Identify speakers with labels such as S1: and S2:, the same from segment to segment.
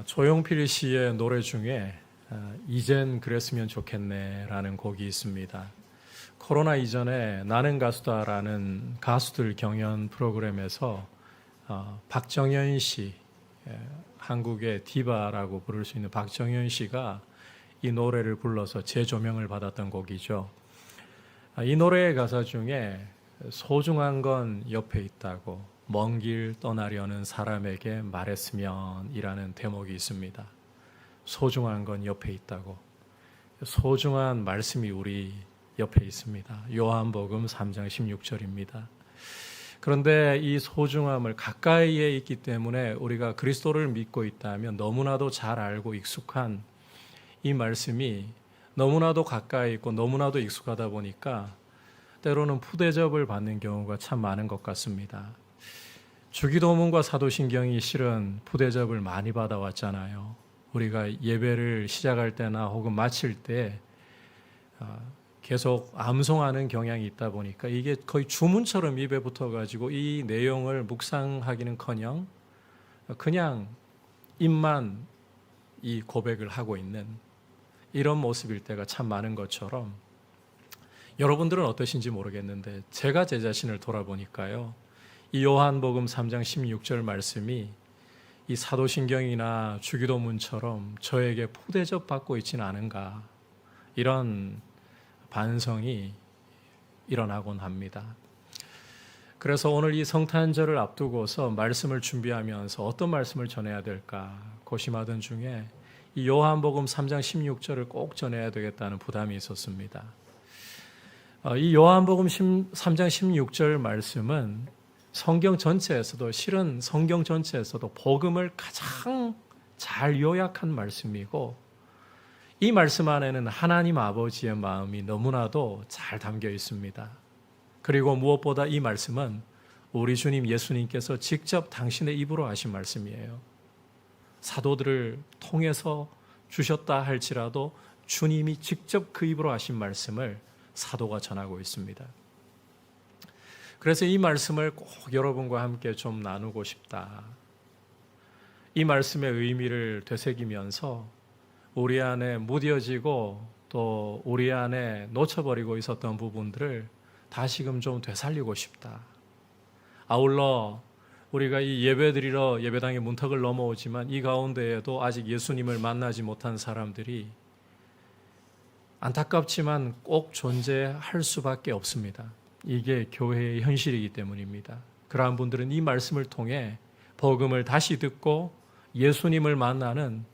S1: 조용필 씨의 노래 중에 이젠 그랬으면 좋겠네라는 곡이 있습니다. 코로나 이전에 나는 가수다라는 가수들 경연 프로그램에서 박정현 씨, 한국의 디바라고 부를 수 있는 박정현 씨가 이 노래를 불러서 재조명을 받았던 곡이죠. 이 노래의 가사 중에 소중한 건 옆에 있다고 먼 길 떠나려는 사람에게 말했으면 이라는 대목이 있습니다. 소중한 건 옆에 있다고. 소중한 말씀이 우리 옆에 있습니다. 요한복음 3장 16절입니다. 그런데 이 소중함을 가까이에 있기 때문에 우리가 그리스도를 믿고 있다면 너무나도 잘 알고 익숙한 이 말씀이 너무나도 가까이 있고 너무나도 익숙하다 보니까 때로는 푸대접을 받는 경우가 참 많은 것 같습니다. 주기도문과 사도신경이 실은 푸대접을 많이 받아왔잖아요. 우리가 예배를 시작할 때나 혹은 마칠 때 계속 암송하는 경향이 있다 보니까 이게 거의 주문처럼 입에 붙어가지고 이 내용을 묵상하기는커녕 그냥 입만 이 고백을 하고 있는 이런 모습일 때가 참 많은 것처럼 여러분들은 어떠신지 모르겠는데 제가 제 자신을 돌아보니까요. 이 요한복음 3장 16절 말씀이 이 사도신경이나 주기도문처럼 저에게 푸대접 받고 있지는 않은가 이런 반성이 일어나곤 합니다. 그래서 오늘 이 성탄절을 앞두고서 말씀을 준비하면서 어떤 말씀을 전해야 될까 고심하던 중에 이 요한복음 3장 16절을 꼭 전해야 되겠다는 부담이 있었습니다. 이 요한복음 3장 16절 말씀은 성경 전체에서도 실은 성경 전체에서도 복음을 가장 잘 요약한 말씀이고 이 말씀 안에는 하나님 아버지의 마음이 너무나도 잘 담겨 있습니다. 그리고 무엇보다 이 말씀은 우리 주님 예수님께서 직접 당신의 입으로 하신 말씀이에요. 사도들을 통해서 주셨다 할지라도 주님이 직접 그 입으로 하신 말씀을 사도가 전하고 있습니다. 그래서 이 말씀을 꼭 여러분과 함께 좀 나누고 싶다. 이 말씀의 의미를 되새기면서 우리 안에 무뎌지고 또 우리 안에 놓쳐버리고 있었던 부분들을 다시금 좀 되살리고 싶다. 아울러 우리가 이 예배드리러 예배당의 문턱을 넘어오지만 이 가운데에도 아직 예수님을 만나지 못한 사람들이 안타깝지만 꼭 존재할 수밖에 없습니다. 이게 교회의 현실이기 때문입니다. 그러한 분들은 이 말씀을 통해 복음을 다시 듣고 예수님을 만나는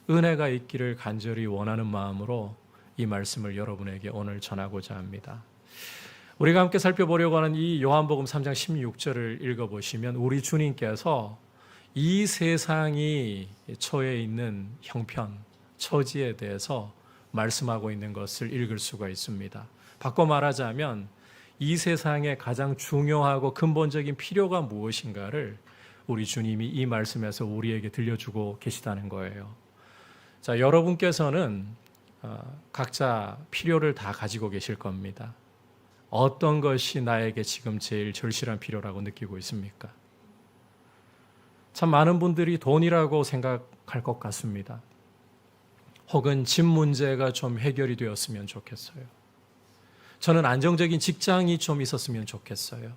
S1: 은혜가 있기를 간절히 원하는 마음으로 이 말씀을 여러분에게 오늘 전하고자 합니다. 우리가 함께 살펴보려고 하는 이 요한복음 3장 16절을 읽어보시면 우리 주님께서 이 세상이 처해 있는 형편, 처지에 대해서 말씀하고 있는 것을 읽을 수가 있습니다. 바꿔 말하자면 이 세상의 가장 중요하고 근본적인 필요가 무엇인가를 우리 주님이 이 말씀에서 우리에게 들려주고 계시다는 거예요. 자, 여러분께서는 각자 필요를 다 가지고 계실 겁니다. 어떤 것이 나에게 지금 제일 절실한 필요라고 느끼고 있습니까? 참 많은 분들이 돈이라고 생각할 것 같습니다. 혹은 집 문제가 좀 해결이 되었으면 좋겠어요. 저는 안정적인 직장이 좀 있었으면 좋겠어요.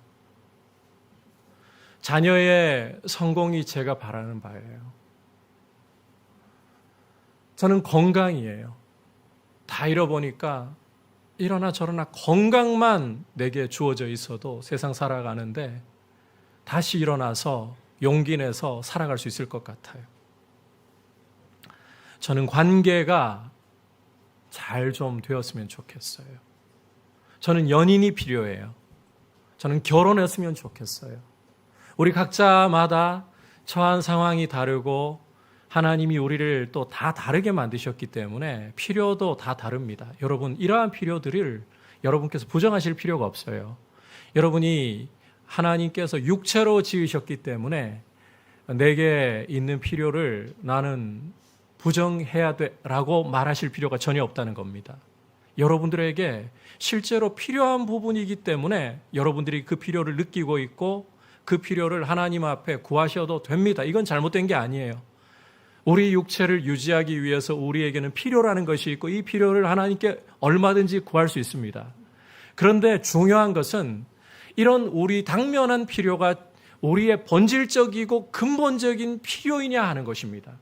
S1: 자녀의 성공이 제가 바라는 바예요. 저는 건강이에요. 다 잃어보니까 이러나 저러나 건강만 내게 주어져 있어도 세상 살아가는데 다시 일어나서 용기 내서 살아갈 수 있을 것 같아요. 저는 관계가 잘 좀 되었으면 좋겠어요. 저는 연인이 필요해요. 저는 결혼했으면 좋겠어요. 우리 각자마다 처한 상황이 다르고 하나님이 우리를 또 다 다르게 만드셨기 때문에 필요도 다 다릅니다. 여러분, 이러한 필요들을 여러분께서 부정하실 필요가 없어요. 여러분이 하나님께서 육체로 지으셨기 때문에 내게 있는 필요를 나는 부정해야 돼라고 말하실 필요가 전혀 없다는 겁니다. 여러분들에게 실제로 필요한 부분이기 때문에 여러분들이 그 필요를 느끼고 있고 그 필요를 하나님 앞에 구하셔도 됩니다. 이건 잘못된 게 아니에요. 우리 육체를 유지하기 위해서 우리에게는 필요라는 것이 있고 이 필요를 하나님께 얼마든지 구할 수 있습니다. 그런데 중요한 것은 이런 우리 당면한 필요가 우리의 본질적이고 근본적인 필요이냐 하는 것입니다.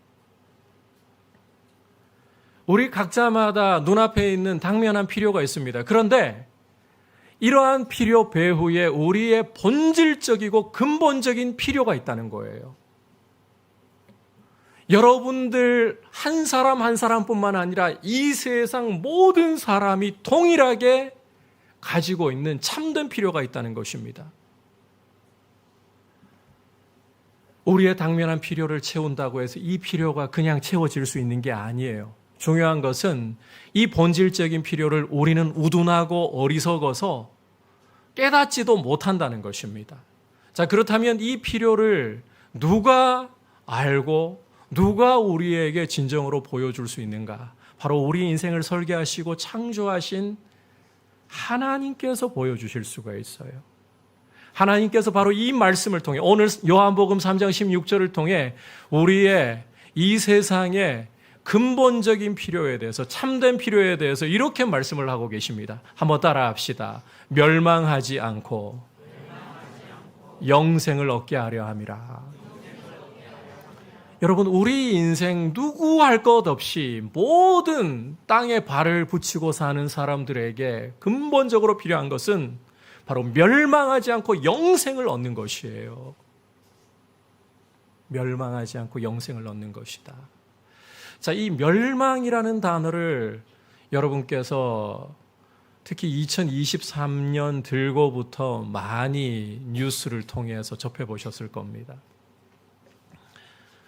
S1: 우리 각자마다 눈앞에 있는 당면한 필요가 있습니다. 그런데 이러한 필요 배후에 우리의 본질적이고 근본적인 필요가 있다는 거예요. 여러분들 한 사람 한 사람뿐만 아니라 이 세상 모든 사람이 동일하게 가지고 있는 참된 필요가 있다는 것입니다. 우리의 당면한 필요를 채운다고 해서 이 필요가 그냥 채워질 수 있는 게 아니에요. 중요한 것은 이 본질적인 필요를 우리는 우둔하고 어리석어서 깨닫지도 못한다는 것입니다. 자, 그렇다면 이 필요를 누가 알고 누가 우리에게 진정으로 보여줄 수 있는가? 바로 우리 인생을 설계하시고 창조하신 하나님께서 보여주실 수가 있어요. 하나님께서 바로 이 말씀을 통해 오늘 요한복음 3장 16절을 통해 우리의 이 세상의 근본적인 필요에 대해서 참된 필요에 대해서 이렇게 말씀을 하고 계십니다. 한번 따라 합시다. 멸망하지 않고 영생을 얻게 하려 함이라. 여러분, 우리 인생 누구 할 것 없이 모든 땅에 발을 붙이고 사는 사람들에게 근본적으로 필요한 것은 바로 멸망하지 않고 영생을 얻는 것이에요. 멸망하지 않고 영생을 얻는 것이다. 자, 이 멸망이라는 단어를 여러분께서 특히 2023년 들고부터 많이 뉴스를 통해서 접해보셨을 겁니다.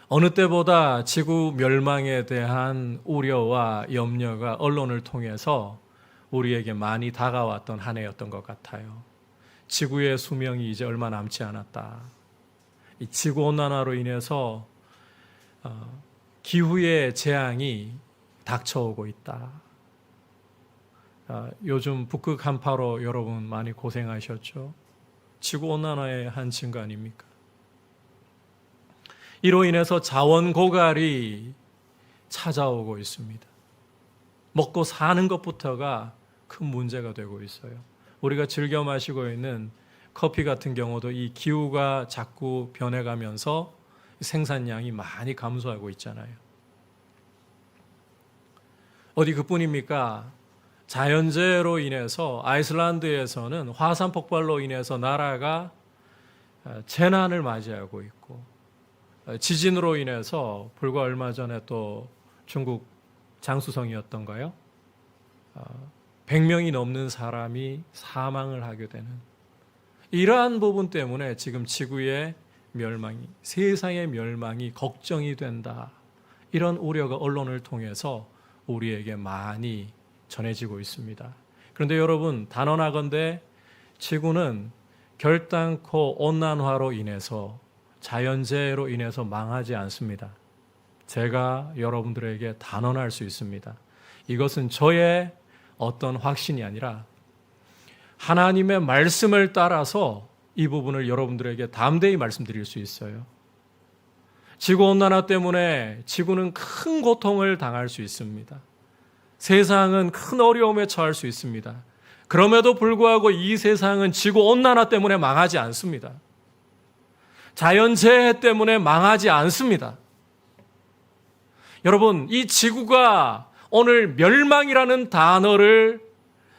S1: 어느 때보다 지구 멸망에 대한 우려와 염려가 언론을 통해서 우리에게 많이 다가왔던 한 해였던 것 같아요. 지구의 수명이 이제 얼마 남지 않았다. 이 지구온난화로 인해서 기후의 재앙이 닥쳐오고 있다. 요즘 북극 한파로 여러분 많이 고생하셨죠? 지구온난화의 한 증거 아닙니까? 이로 인해서 자원 고갈이 찾아오고 있습니다. 먹고 사는 것부터가 큰 문제가 되고 있어요. 우리가 즐겨 마시고 있는 커피 같은 경우도 이 기후가 자꾸 변해가면서 생산량이 많이 감소하고 있잖아요. 어디 그뿐입니까? 자연재해로 인해서 아이슬란드에서는 화산 폭발로 인해서 나라가 재난을 맞이하고 있고, 지진으로 인해서 불과 얼마 전에 또 중국 장쑤성이었던가요? 100명이 넘는 사람이 사망을 하게 되는 이러한 부분 때문에 지금 지구의 멸망이, 세상의 멸망이 걱정이 된다. 이런 우려가 언론을 통해서 우리에게 많이 전해지고 있습니다. 그런데 여러분, 단언하건대 지구는 결단코 온난화로 인해서, 자연재해로 인해서 망하지 않습니다. 제가 여러분들에게 단언할 수 있습니다. 이것은 저의 어떤 확신이 아니라 하나님의 말씀을 따라서 이 부분을 여러분들에게 담대히 말씀드릴 수 있어요. 지구온난화 때문에 지구는 큰 고통을 당할 수 있습니다. 세상은 큰 어려움에 처할 수 있습니다. 그럼에도 불구하고 이 세상은 지구온난화 때문에 망하지 않습니다. 자연재해 때문에 망하지 않습니다. 여러분, 이 지구가 오늘 멸망이라는 단어를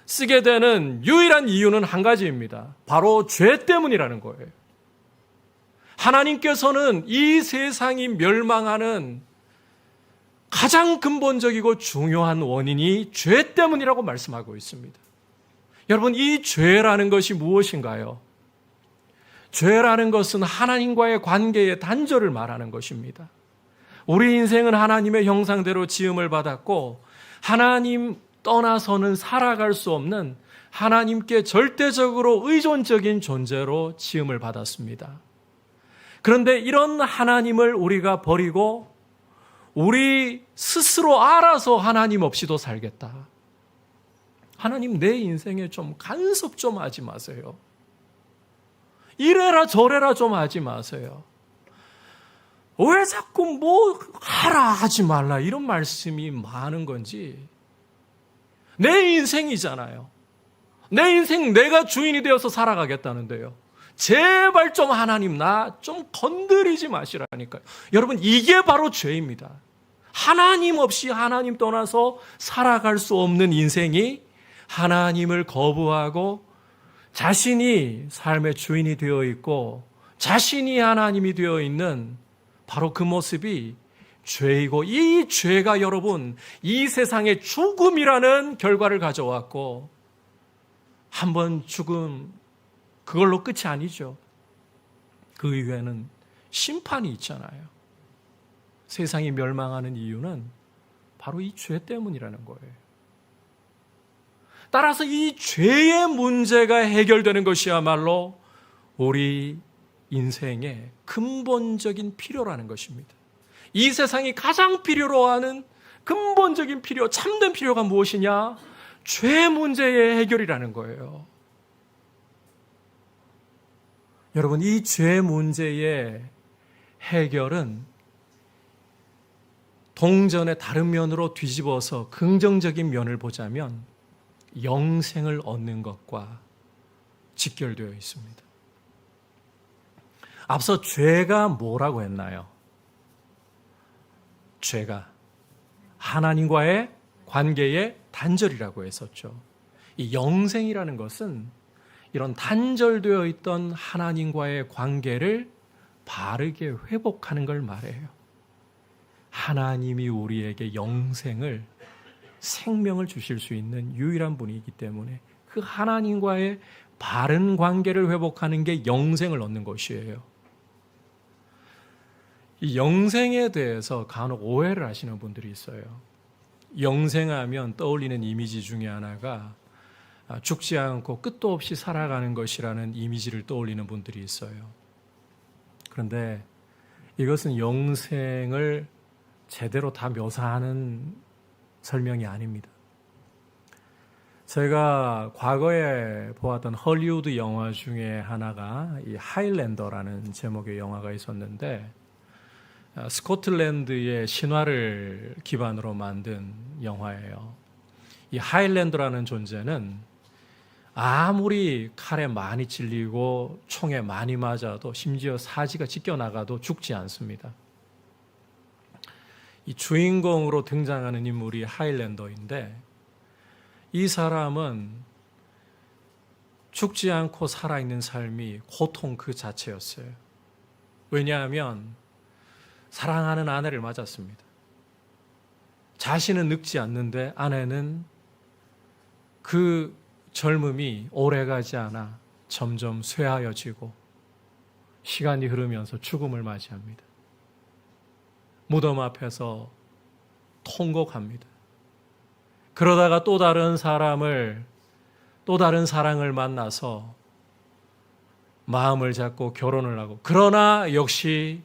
S1: 쓰게 되는 유일한 이유는 한 가지입니다. 바로 죄 때문이라는 거예요. 하나님께서는 이 세상이 멸망하는 가장 근본적이고 중요한 원인이 죄 때문이라고 말씀하고 있습니다. 여러분, 이 죄라는 것이 무엇인가요? 죄라는 것은 하나님과의 관계의 단절을 말하는 것입니다. 우리 인생은 하나님의 형상대로 지음을 받았고 하나님 떠나서는 살아갈 수 없는 하나님께 절대적으로 의존적인 존재로 지음을 받았습니다. 그런데 이런 하나님을 우리가 버리고 우리 스스로 알아서 하나님 없이도 살겠다. 하나님, 내 인생에 좀 간섭 좀 하지 마세요. 이래라 저래라 좀 하지 마세요. 왜 자꾸 뭐 하라 하지 말라 이런 말씀이 많은 건지. 내 인생이잖아요. 내 인생 내가 주인이 되어서 살아가겠다는데요. 제발 좀 하나님 나 좀 건드리지 마시라니까요. 여러분 이게 바로 죄입니다. 하나님 없이 하나님 떠나서 살아갈 수 없는 인생이 하나님을 거부하고 자신이 삶의 주인이 되어 있고 자신이 하나님이 되어 있는 바로 그 모습이 죄이고, 이 죄가 여러분 이 세상에 죽음이라는 결과를 가져왔고, 한번 죽음 그걸로 끝이 아니죠. 그 이후에는 심판이 있잖아요. 세상이 멸망하는 이유는 바로 이 죄 때문이라는 거예요. 따라서 이 죄의 문제가 해결되는 것이야말로 우리 인생의 근본적인 필요라는 것입니다. 이 세상이 가장 필요로 하는 근본적인 필요, 참된 필요가 무엇이냐? 죄 문제의 해결이라는 거예요. 여러분, 이 죄 문제의 해결은 동전의 다른 면으로 뒤집어서 긍정적인 면을 보자면 영생을 얻는 것과 직결되어 있습니다. 앞서 죄가 뭐라고 했나요? 죄가 하나님과의 관계의 단절이라고 했었죠. 이 영생이라는 것은 이런 단절되어 있던 하나님과의 관계를 바르게 회복하는 걸 말해요. 하나님이 우리에게 영생을, 생명을 주실 수 있는 유일한 분이기 때문에 그 하나님과의 바른 관계를 회복하는 게 영생을 얻는 것이에요. 이 영생에 대해서 간혹 오해를 하시는 분들이 있어요. 영생하면 떠올리는 이미지 중에 하나가 죽지 않고 끝도 없이 살아가는 것이라는 이미지를 떠올리는 분들이 있어요. 그런데 이것은 영생을 제대로 다 묘사하는 설명이 아닙니다. 제가 과거에 보았던 헐리우드 영화 중에 하나가 이 하일랜더라는 제목의 영화가 있었는데, 스코틀랜드의 신화를 기반으로 만든 영화예요. 이 하일랜더라는 존재는 아무리 칼에 많이 찔리고 총에 많이 맞아도, 심지어 사지가 찢겨나가도 죽지 않습니다. 이 주인공으로 등장하는 인물이 하일랜더인데, 이 사람은 죽지 않고 살아있는 삶이 고통 그 자체였어요. 왜냐하면 사랑하는 아내를 맞았습니다. 자신은 늙지 않는데 아내는 그 젊음이 오래가지 않아 점점 쇠하여지고 시간이 흐르면서 죽음을 맞이합니다. 무덤 앞에서 통곡합니다. 그러다가 또 다른 사람을, 또 다른 사랑을 만나서 마음을 잡고 결혼을 하고, 그러나 역시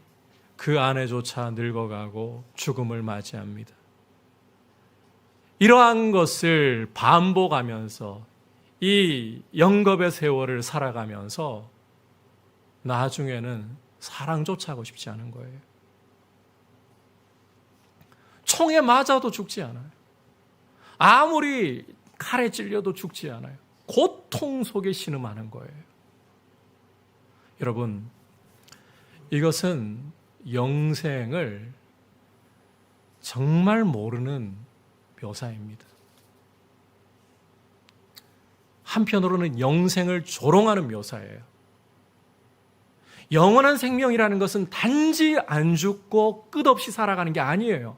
S1: 그 아내조차 늙어가고 죽음을 맞이합니다. 이러한 것을 반복하면서 이 영겁의 세월을 살아가면서 나중에는 사랑조차 하고 싶지 않은 거예요. 총에 맞아도 죽지 않아요. 아무리 칼에 찔려도 죽지 않아요. 고통 속에 신음하는 거예요. 여러분, 이것은 영생을 정말 모르는 묘사입니다. 한편으로는 영생을 조롱하는 묘사예요. 영원한 생명이라는 것은 단지 안 죽고 끝없이 살아가는 게 아니에요.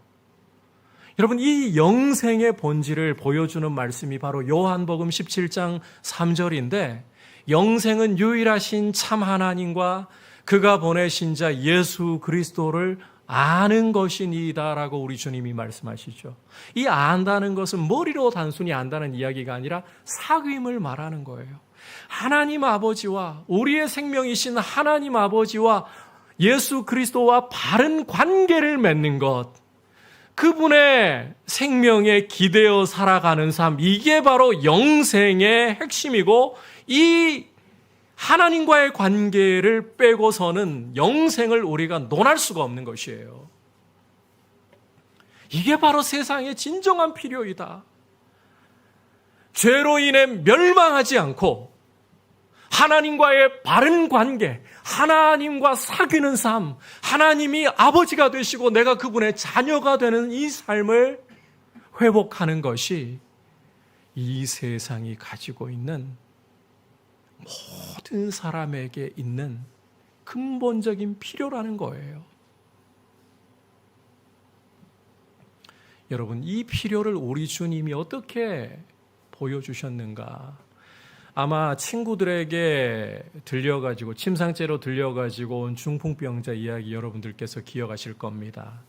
S1: 여러분, 이 영생의 본질을 보여주는 말씀이 바로 요한복음 17장 3절인데, 영생은 유일하신 참 하나님과 그가 보내신 자 예수 그리스도를 아는 것이니이다라고 우리 주님이 말씀하시죠. 이 안다는 것은 머리로 단순히 안다는 이야기가 아니라 사귐을 말하는 거예요. 하나님 아버지와, 우리의 생명이신 하나님 아버지와 예수 그리스도와 바른 관계를 맺는 것, 그분의 생명에 기대어 살아가는 삶, 이게 바로 영생의 핵심이고, 이 하나님과의 관계를 빼고서는 영생을 우리가 논할 수가 없는 것이에요. 이게 바로 세상의 진정한 필요이다. 죄로 인해 멸망하지 않고 하나님과의 바른 관계, 하나님과 사귀는 삶, 하나님이 아버지가 되시고 내가 그분의 자녀가 되는 이 삶을 회복하는 것이 이 세상이 가지고 있는 모든 사람에게 있는 근본적인 필요라는 거예요. 여러분, 이 필요를 우리 주님이 어떻게 보여주셨는가? 아마 친구들에게 들려가지고 침상째로 들려가지고 온 중풍병자 이야기 여러분들께서 기억하실 겁니다.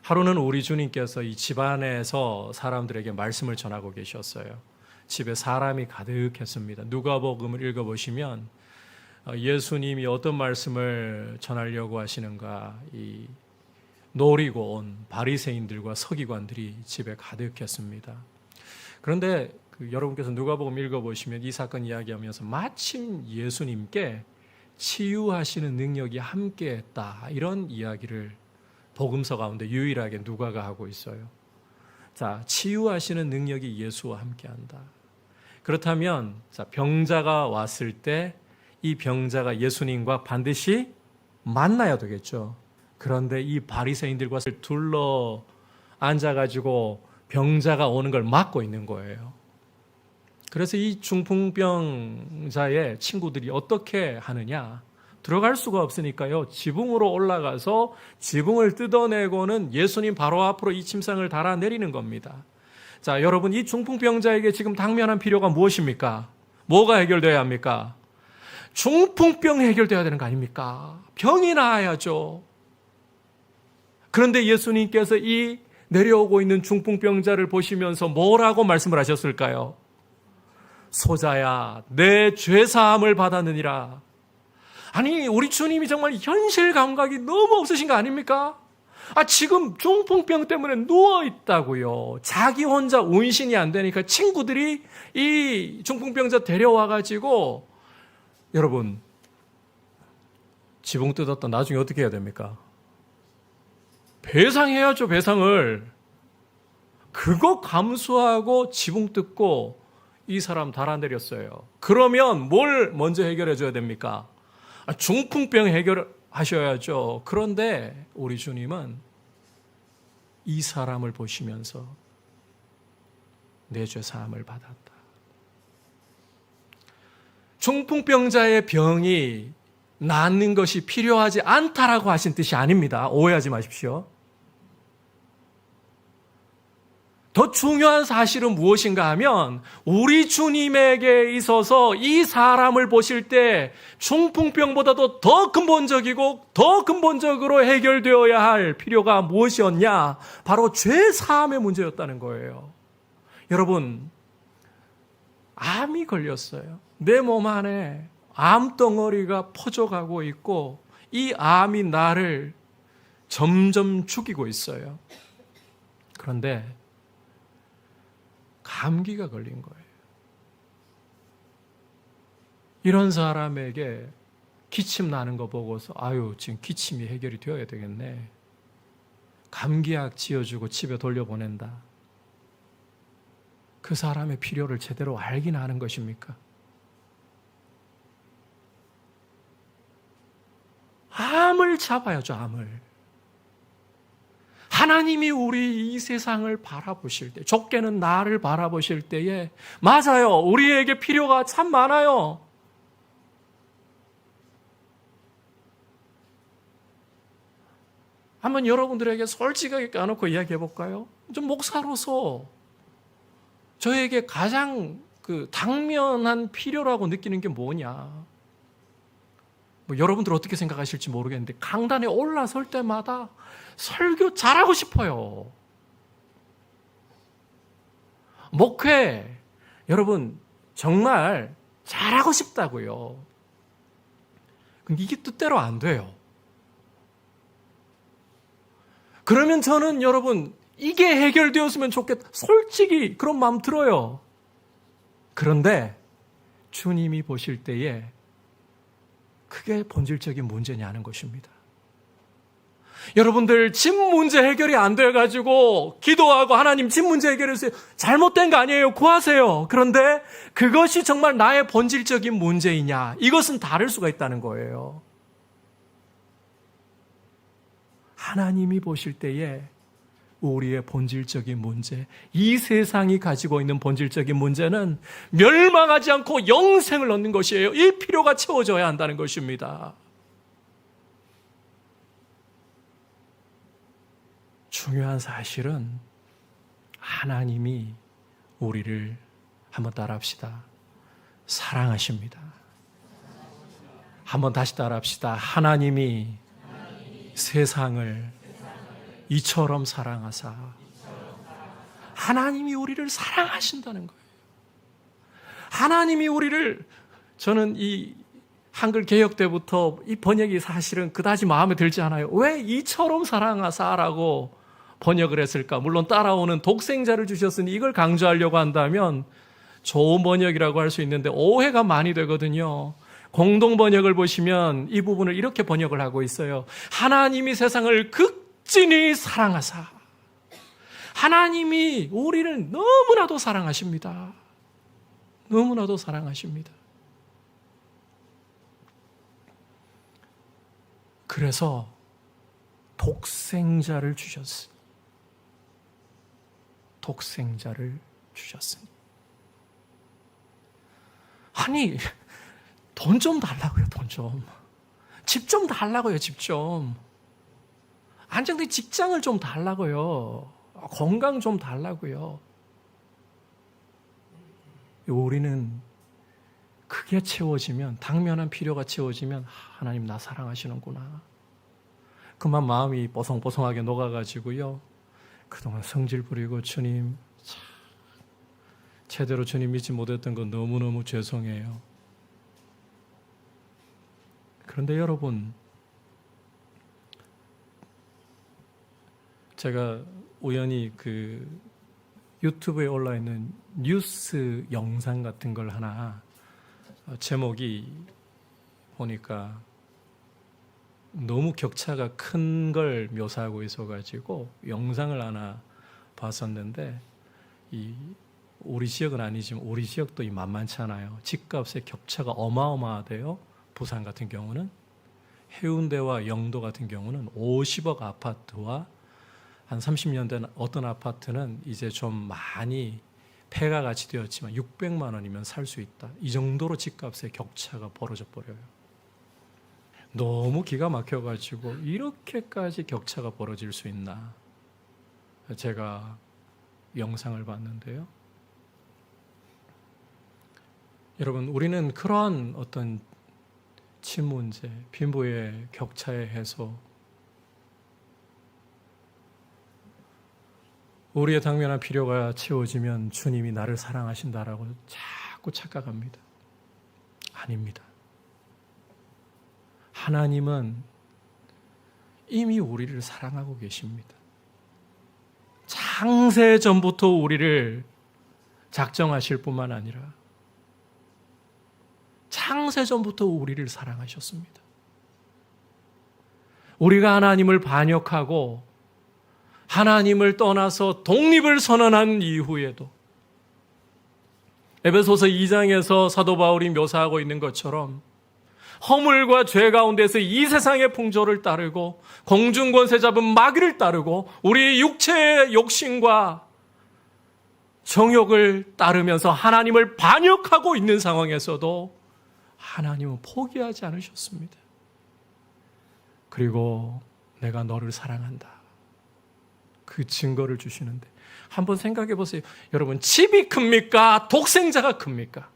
S1: 하루는 우리 주님께서 이 집안에서 사람들에게 말씀을 전하고 계셨어요. 집에 사람이 가득했습니다. 누가복음을 읽어보시면 예수님이 어떤 말씀을 전하려고 하시는가, 이 노리고 온 바리새인들과 서기관들이 집에 가득했습니다. 그런데 여러분께서 누가복음 읽어보시면 이 사건 이야기하면서 마침 예수님께 치유하시는 능력이 함께했다, 이런 이야기를 복음서 가운데 유일하게 누가가 하고 있어요. 자, 치유하시는 능력이 예수와 함께한다. 그렇다면 병자가 왔을 때 이 병자가 예수님과 반드시 만나야 되겠죠. 그런데 이 바리새인들과 둘러 앉아가지고 병자가 오는 걸 막고 있는 거예요. 그래서 이 중풍병자의 친구들이 어떻게 하느냐? 들어갈 수가 없으니까요, 지붕으로 올라가서 지붕을 뜯어내고는 예수님 바로 앞으로 이 침상을 달아내리는 겁니다. 자, 여러분, 이 중풍병자에게 지금 당면한 필요가 무엇입니까? 뭐가 해결돼야 합니까? 중풍병 해결돼야 되는 거 아닙니까? 병이 나아야죠. 그런데 예수님께서 이 내려오고 있는 중풍병자를 보시면서 뭐라고 말씀을 하셨을까요? 소자야, 내 죄사함을 받았느니라. 아니, 우리 주님이 정말 현실 감각이 너무 없으신 거 아닙니까? 지금 중풍병 때문에 누워있다고요. 자기 혼자 운신이 안 되니까 친구들이 이 중풍병자 데려와가지고, 여러분, 지붕 뜯었다 나중에 어떻게 해야 됩니까? 배상해야죠, 배상을. 그거 감수하고 지붕 뜯고 이 사람 달아내렸어요. 그러면 뭘 먼저 해결해 줘야 됩니까? 중풍병 해결하셔야죠. 그런데 우리 주님은 이 사람을 보시면서 내 죄 사함을 받았다. 중풍병자의 병이 낫는 것이 필요하지 않다라고 하신 뜻이 아닙니다. 오해하지 마십시오. 더 중요한 사실은 무엇인가 하면 우리 주님에게 있어서 이 사람을 보실 때 중풍병보다도 더 근본적이고 더 근본적으로 해결되어야 할 필요가 무엇이었냐? 바로 죄 사함의 문제였다는 거예요. 여러분, 암이 걸렸어요. 내 몸 안에 암덩어리가 퍼져가고 있고 이 암이 나를 점점 죽이고 있어요. 그런데 감기가 걸린 거예요. 이런 사람에게 기침 나는 거 보고서 지금 기침이 해결이 되어야 되겠네. 감기약 지어주고 집에 돌려보낸다. 그 사람의 필요를 제대로 알긴 아는 것입니까? 암을 잡아야죠, 암을. 하나님이 우리 이 세상을 바라보실 때, 좁게는 나를 바라보실 때에 맞아요, 우리에게 필요가 참 많아요. 한번 여러분들에게 솔직하게 까놓고 이야기해 볼까요? 좀 목사로서 저에게 가장 당면한 필요라고 느끼는 게 뭐냐? 여러분들 어떻게 생각하실지 모르겠는데 강단에 올라설 때마다 설교 잘하고 싶어요. 목회, 여러분 정말 잘하고 싶다고요. 근데 이게 뜻대로 안 돼요. 그러면 저는 여러분 이게 해결되었으면 좋겠다, 솔직히 그런 마음 들어요. 그런데 주님이 보실 때에 그게 본질적인 문제냐는 것입니다. 여러분들 집 문제 해결이 안 돼가지고 기도하고 하나님 집 문제 해결해주세요. 잘못된 거 아니에요. 구하세요. 그런데 그것이 정말 나의 본질적인 문제이냐? 이것은 다를 수가 있다는 거예요. 하나님이 보실 때에 우리의 본질적인 문제, 이 세상이 가지고 있는 본질적인 문제는 멸망하지 않고 영생을 얻는 것이에요. 이 필요가 채워져야 한다는 것입니다. 중요한 사실은 하나님이 우리를 한번 따라합시다. 사랑하십니다. 한번 다시 따라합시다. 하나님이 세상을 이처럼 사랑하사. 하나님이 우리를 사랑하신다는 거예요. 하나님이 우리를, 저는 이 한글 개혁 때부터 이 번역이 사실은 그다지 마음에 들지 않아요. 왜 이처럼 사랑하사라고 번역을 했을까? 물론 따라오는 독생자를 주셨으니 이걸 강조하려고 한다면 좋은 번역이라고 할 수 있는데 오해가 많이 되거든요. 공동 번역을 보시면 이 부분을 이렇게 번역을 하고 있어요. 하나님이 세상을 극진히 사랑하사. 하나님이 우리를 너무나도 사랑하십니다. 너무나도 사랑하십니다. 그래서 독생자를 주셨으니. 독생자를 주셨으니. 아니, 돈 좀 달라고요, 돈 좀. 집 좀 달라고요, 집 좀. 안정된 직장을 좀 달라고요. 건강 좀 달라고요. 우리는 그게 채워지면, 당면한 필요가 채워지면 하나님 나 사랑하시는구나. 그만 마음이 뽀송뽀송하게 녹아가지고요. 그동안 성질 부리고 주님 제대로 주님 믿지 못했던 건 너무너무 죄송해요. 그런데 여러분, 제가 우연히 그 유튜브에 올라있는 뉴스 영상 같은 걸 하나, 제목이 보니까 너무 격차가 큰 걸 묘사하고 있어가지고 영상을 하나 봤었는데, 우리 지역은 아니지만 우리 지역도 만만치 않아요. 집값의 격차가 어마어마하대요. 부산 같은 경우는, 해운대와 영도 같은 경우는 50억 아파트와 한 30년 된 어떤 아파트는 이제 좀 많이 폐가 같이 되었지만 600만 원이면 살 수 있다. 이 정도로 집값의 격차가 벌어져 버려요. 너무 기가 막혀가지고 이렇게까지 격차가 벌어질 수 있나. 제가 영상을 봤는데요. 여러분, 우리는 그러한 어떤 집 문제, 빈부의 격차의 해소, 우리의 당면한 필요가 채워지면 주님이 나를 사랑하신다라고 자꾸 착각합니다. 아닙니다. 하나님은 이미 우리를 사랑하고 계십니다. 창세 전부터 우리를 작정하실 뿐만 아니라 창세 전부터 우리를 사랑하셨습니다. 우리가 하나님을 반역하고 하나님을 떠나서 독립을 선언한 이후에도 에베소서 2장에서 사도 바울이 묘사하고 있는 것처럼 허물과 죄 가운데서 이 세상의 풍조를 따르고 공중권세 잡은 마귀를 따르고 우리의 육체의 욕심과 정욕을 따르면서 하나님을 반역하고 있는 상황에서도 하나님은 포기하지 않으셨습니다. 그리고 내가 너를 사랑한다. 그 증거를 주시는데 한번 생각해 보세요. 여러분, 집이 큽니까? 독생자가 큽니까?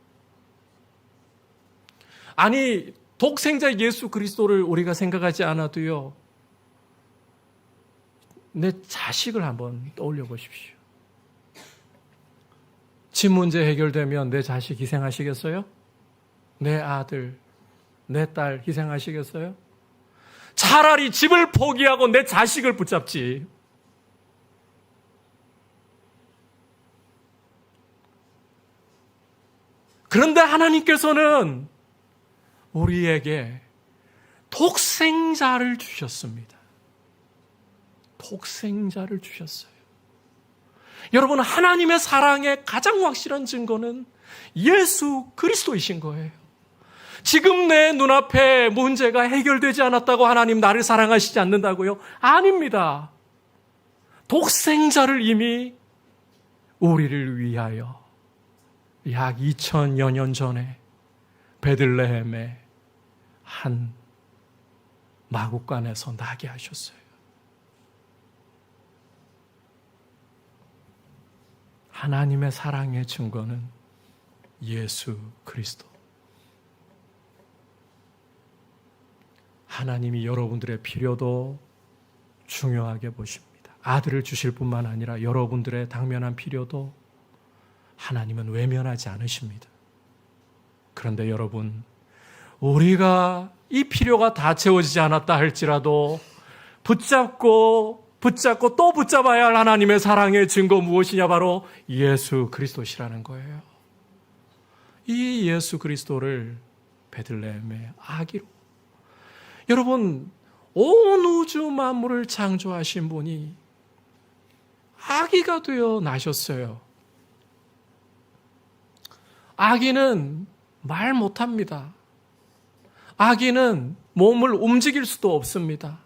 S1: 아니, 독생자 예수 그리스도를 우리가 생각하지 않아도요, 내 자식을 한번 떠올려 보십시오. 집 문제 해결되면 내 자식 희생하시겠어요? 내 아들, 내 딸 희생하시겠어요? 차라리 집을 포기하고 내 자식을 붙잡지. 그런데 하나님께서는 우리에게 독생자를 주셨습니다. 독생자를 주셨어요. 여러분, 하나님의 사랑의 가장 확실한 증거는 예수 그리스도이신 거예요. 지금 내 눈앞에 문제가 해결되지 않았다고 하나님 나를 사랑하시지 않는다고요? 아닙니다. 독생자를 이미 우리를 위하여 약 2000여 년 전에 베들레헴의 한 마구간에서 나게 하셨어요. 하나님의 사랑의 증거는 예수 그리스도. 하나님이 여러분들의 필요도 중요하게 보십니다. 아들을 주실 뿐만 아니라 여러분들의 당면한 필요도 하나님은 외면하지 않으십니다. 그런데 여러분, 우리가 이 필요가 다 채워지지 않았다 할지라도 붙잡고 또 붙잡아야 할 하나님의 사랑의 증거 무엇이냐? 바로 예수 그리스도시라는 거예요. 이 예수 그리스도를 베들레헴의 아기로, 여러분, 온 우주 만물을 창조하신 분이 아기가 되어 나셨어요. 아기는 말 못합니다. 아기는 몸을 움직일 수도 없습니다.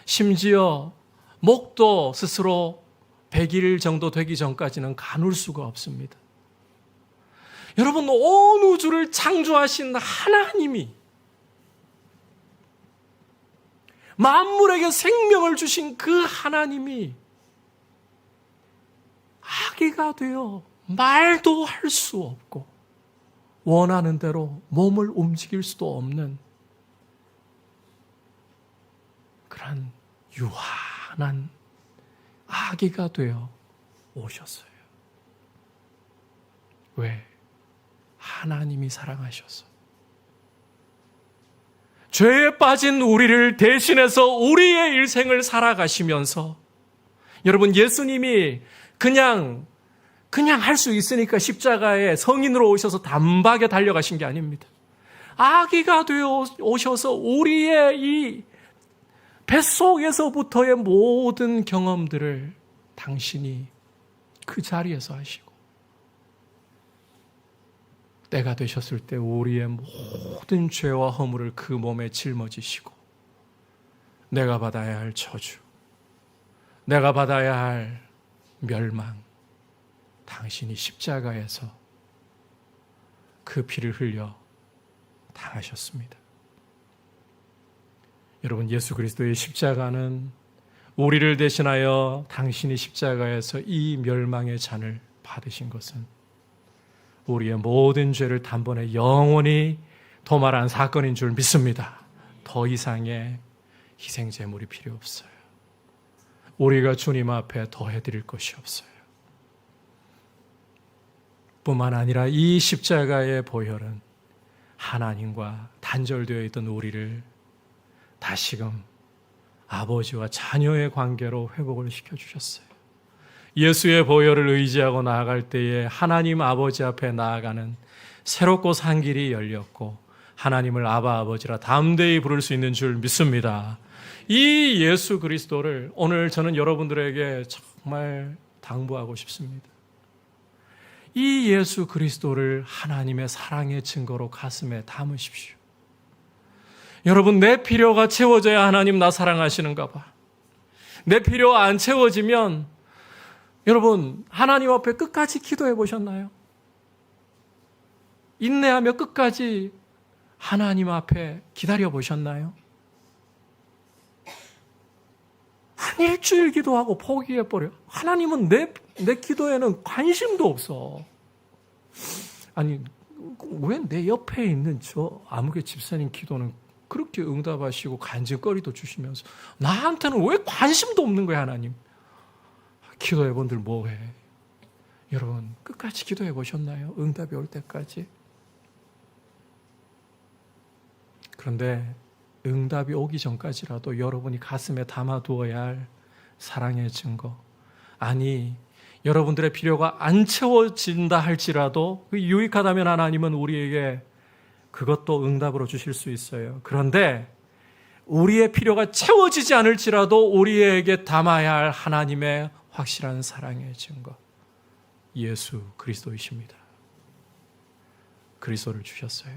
S1: 심지어 목도 스스로 100일 정도 되기 전까지는 가눌 수가 없습니다. 여러분, 온 우주를 창조하신 하나님이, 만물에게 생명을 주신 그 하나님이 아기가 되어 말도 할 수 없고 원하는 대로 몸을 움직일 수도 없는 그런 유한한 아기가 되어 오셨어요. 왜? 하나님이 사랑하셔서. 죄에 빠진 우리를 대신해서 우리의 일생을 살아가시면서, 여러분, 예수님이 그냥 할 수 있으니까 십자가에 성인으로 오셔서 단박에 달려가신 게 아닙니다. 아기가 되어 오셔서 우리의 이 뱃속에서부터의 모든 경험들을 당신이 그 자리에서 하시고, 때가 되셨을 때 우리의 모든 죄와 허물을 그 몸에 짊어지시고, 내가 받아야 할 저주, 내가 받아야 할 멸망, 당신이 십자가에서 그 피를 흘려 당하셨습니다. 여러분, 예수 그리스도의 십자가는 우리를 대신하여 당신이 십자가에서 이 멸망의 잔을 받으신 것은 우리의 모든 죄를 단번에 영원히 도말한 사건인 줄 믿습니다. 더 이상의 희생제물이 필요 없어요. 우리가 주님 앞에 더해드릴 것이 없어요. 뿐만 아니라 이 십자가의 보혈은 하나님과 단절되어 있던 우리를 다시금 아버지와 자녀의 관계로 회복을 시켜주셨어요. 예수의 보혈을 의지하고 나아갈 때에 하나님 아버지 앞에 나아가는 새롭고 산 길이 열렸고, 하나님을 아바 아버지라 담대히 부를 수 있는 줄 믿습니다. 이 예수 그리스도를 오늘 저는 여러분들에게 정말 당부하고 싶습니다. 이 예수 그리스도를 하나님의 사랑의 증거로 가슴에 담으십시오. 여러분, 내 필요가 채워져야 하나님 나 사랑하시는가 봐. 내 필요 안 채워지면, 여러분, 하나님 앞에 끝까지 기도해 보셨나요? 인내하며 끝까지 하나님 앞에 기다려 보셨나요? 한 일주일 기도하고 포기해버려. 하나님은 내 기도에는 관심도 없어. 아니, 왜 내 옆에 있는 저 아무개 집사님 기도는 그렇게 응답하시고 간증거리도 주시면서 나한테는 왜 관심도 없는 거야, 하나님? 기도해 본들 뭐해? 여러분, 끝까지 기도해 보셨나요? 응답이 올 때까지. 그런데 응답이 오기 전까지라도 여러분이 가슴에 담아두어야 할 사랑의 증거, 아니, 여러분들의 필요가 안 채워진다 할지라도 유익하다면 하나님은 우리에게 그것도 응답으로 주실 수 있어요. 그런데 우리의 필요가 채워지지 않을지라도 우리에게 담아야 할 하나님의 확실한 사랑의 증거, 예수 그리스도이십니다. 그리스도를 주셨어요.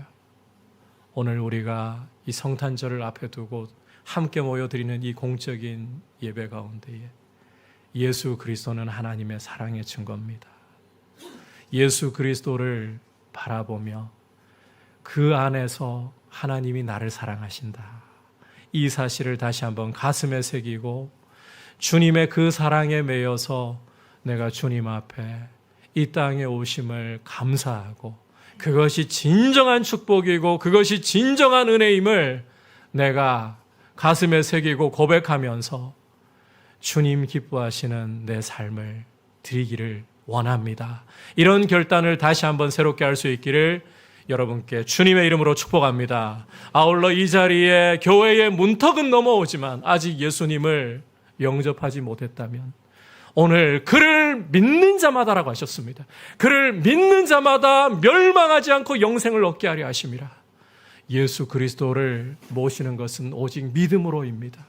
S1: 오늘 우리가 이 성탄절을 앞에 두고 함께 모여드리는 이 공적인 예배 가운데에 예수 그리스도는 하나님의 사랑의 증거입니다. 예수 그리스도를 바라보며 그 안에서 하나님이 나를 사랑하신다, 이 사실을 다시 한번 가슴에 새기고 주님의 그 사랑에 매여서 내가 주님 앞에 이 땅에 오심을 감사하고 그것이 진정한 축복이고 그것이 진정한 은혜임을 내가 가슴에 새기고 고백하면서 주님 기뻐하시는 내 삶을 드리기를 원합니다. 이런 결단을 다시 한번 새롭게 할 수 있기를 여러분께 주님의 이름으로 축복합니다. 아울러 이 자리에 교회의 문턱은 넘어오지만 아직 예수님을 영접하지 못했다면 오늘 그를 믿는 자마다라고 하셨습니다. 그를 믿는 자마다 멸망하지 않고 영생을 얻게 하려 하심이라. 예수 그리스도를 모시는 것은 오직 믿음으로입니다.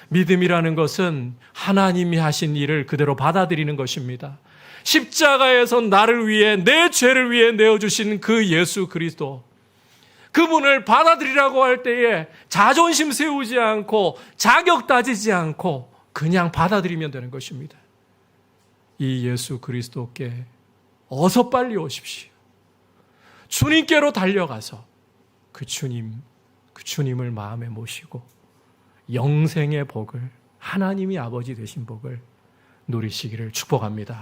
S1: 믿음이라는 것은 하나님이 하신 일을 그대로 받아들이는 것입니다. 십자가에서 나를 위해, 내 죄를 위해 내어주신 그 예수 그리스도, 그분을 받아들이라고 할 때에 자존심 세우지 않고 자격 따지지 않고 그냥 받아들이면 되는 것입니다. 이 예수 그리스도께 어서 빨리 오십시오. 주님께로 달려가서 그 주님을 마음에 모시고 영생의 복을, 하나님이 아버지 되신 복을 누리시기를 축복합니다.